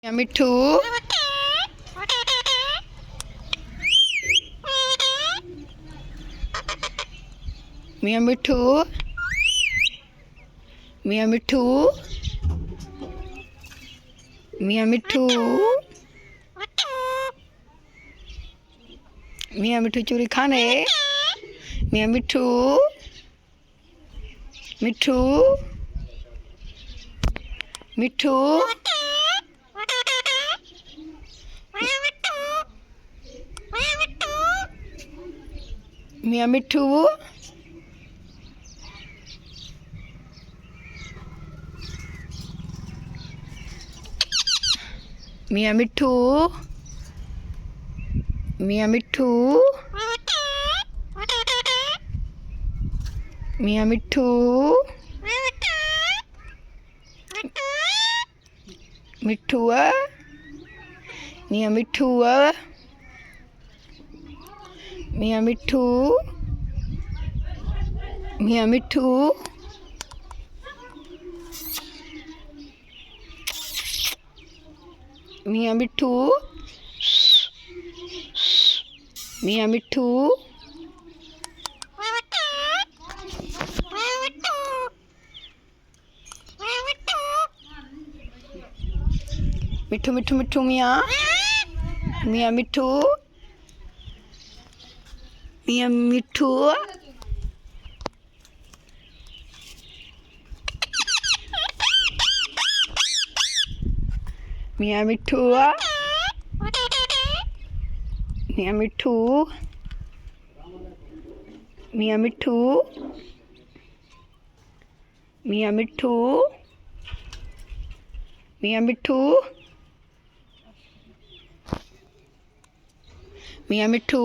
मियाँ मिट्ठू मियाँ मिट्ठू मियाँ मिट्ठू मियाँ मिट्ठू मियाँ मिट्ठू चूरी खाने मियाँ मिट्ठू मिट्ठू मिट्ठू मियाँ मिट्ठू मियाँ मिट्ठू मियाँ मिट्ठू मियाँ मिट्ठू मिट्ठूआ मियाँ मिट्ठूआ मियाँ मिट्ठू मियाँ मिट्ठू मियाँ मिट्ठू मियाँ मिट्ठू मिट्ठू मिट्ठू मिट्ठू मियाँ मियाँ मिट्ठू मियाँ मिट्ठू मियाँ मिट्ठू मियाँ मिट्ठू मियाँ मिट्ठू मियाँ मिट्ठू मियाँ मिट्ठू मियाँ मिट्ठू